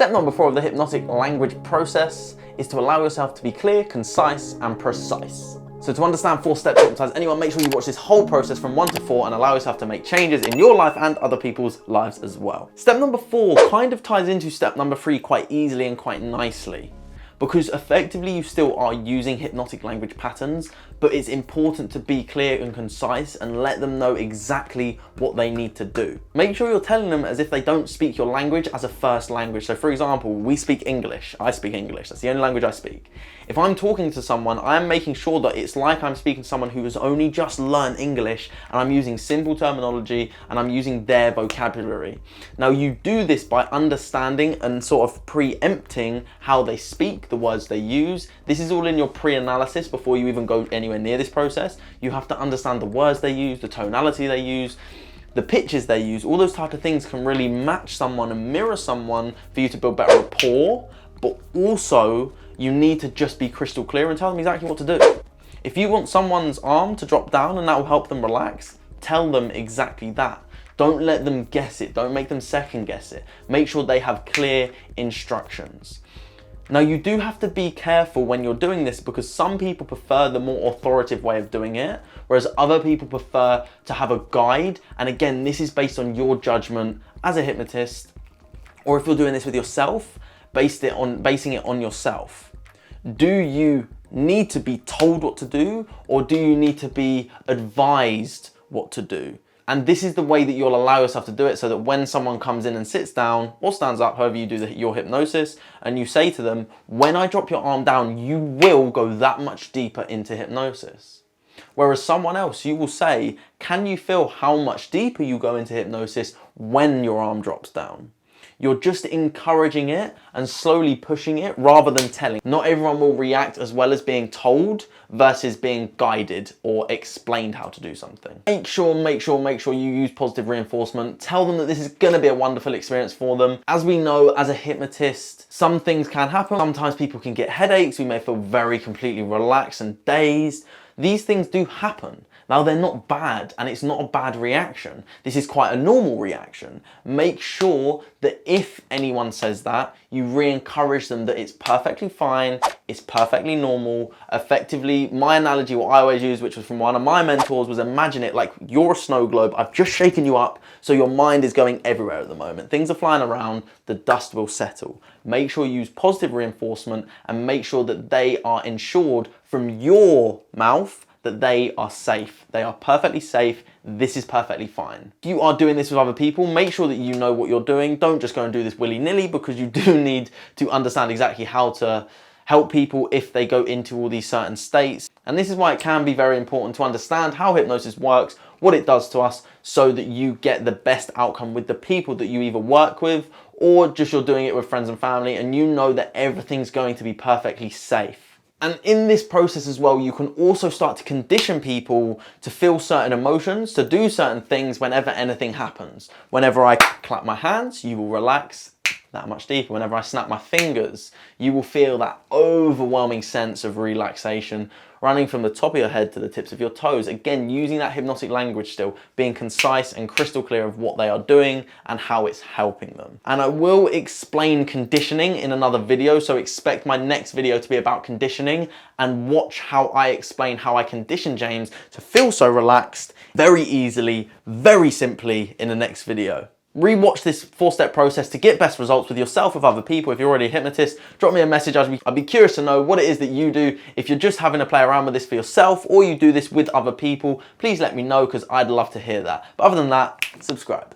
Step number 4 of the hypnotic language process is to allow yourself to be clear, concise, and precise. So to understand 4 steps to hypnotize anyone, make sure you watch this whole process from 1 to 4 and allow yourself to make changes in your life and other people's lives as well. Step number 4 kind of ties into step number 3 quite easily and quite nicely, because effectively you still are using hypnotic language patterns, but it's important to be clear and concise and let them know exactly what they need to do. Make sure you're telling them as if they don't speak your language as a first language. So for example, we speak English, I speak English, that's the only language I speak. If I'm talking to someone, I'm making sure that it's like I'm speaking to someone who has only just learned English, and I'm using simple terminology and I'm using their vocabulary. Now you do this by understanding and sort of preempting how they speak, the words they use. This is all in your pre-analysis before you even go anywhere near this process. You have to understand the words they use, the tonality they use, the pitches they use. All those type of things can really match someone and mirror someone for you to build better rapport, but also you need to just be crystal clear and tell them exactly what to do. If you want someone's arm to drop down and that will help them relax, tell them exactly that. Don't let them guess it. Don't make them second guess it. Make sure they have clear instructions. Now you do have to be careful when you're doing this, because some people prefer the more authoritative way of doing it, whereas other people prefer to have a guide. And again, this is based on your judgment as a hypnotist, or if you're doing this with yourself, basing it on yourself. Do you need to be told what to do, or do you need to be advised what to do? And this is the way that you'll allow yourself to do it, so that when someone comes in and sits down or stands up, however you do your hypnosis, and you say to them, when I drop your arm down, you will go that much deeper into hypnosis. Whereas someone else, you will say, can you feel how much deeper you go into hypnosis when your arm drops down? You're just encouraging it and slowly pushing it rather than telling. Not everyone will react as well as being told versus being guided or explained how to do something. Make sure you use positive reinforcement. Tell them that this is gonna be a wonderful experience for them. As we know, as a hypnotist, some things can happen. Sometimes people can get headaches. We may feel very completely relaxed and dazed. These things do happen. Now they're not bad, and it's not a bad reaction. This is quite a normal reaction. Make sure that if anyone says that, you re-encourage them that it's perfectly fine, it's perfectly normal. Effectively, my analogy, what I always use, which was from one of my mentors, was imagine it like you're a snow globe. I've just shaken you up, so your mind is going everywhere at the moment. Things are flying around, the dust will settle. Make sure you use positive reinforcement and make sure that they are ensured from your mouth that they are safe. They are perfectly safe. This is perfectly fine. If you are doing this with other people, make sure that you know what you're doing. Don't just go and do this willy-nilly, because you do need to understand exactly how to help people if they go into all these certain states. And this is why it can be very important to understand how hypnosis works, what it does to us, so that you get the best outcome with the people that you either work with, or just you're doing it with friends and family, and you know that everything's going to be perfectly safe. And in this process as well, you can also start to condition people to feel certain emotions, to do certain things whenever anything happens. Whenever I clap my hands, you will relax that much deeper. Whenever I snap my fingers, you will feel that overwhelming sense of relaxation running from the top of your head to the tips of your toes. Again, using that hypnotic language still, being concise and crystal clear of what they are doing and how it's helping them. And I will explain conditioning in another video, so expect my next video to be about conditioning, and watch how I explain how I condition James to feel so relaxed, very easily, very simply in the next video. Rewatch this 4-step process to get best results with yourself, with other people. If you're already a hypnotist, drop me a message. I'd be curious to know what it is that you do. If you're just having to play around with this for yourself, or you do this with other people, please let me know, because I'd love to hear that. But other than that, subscribe.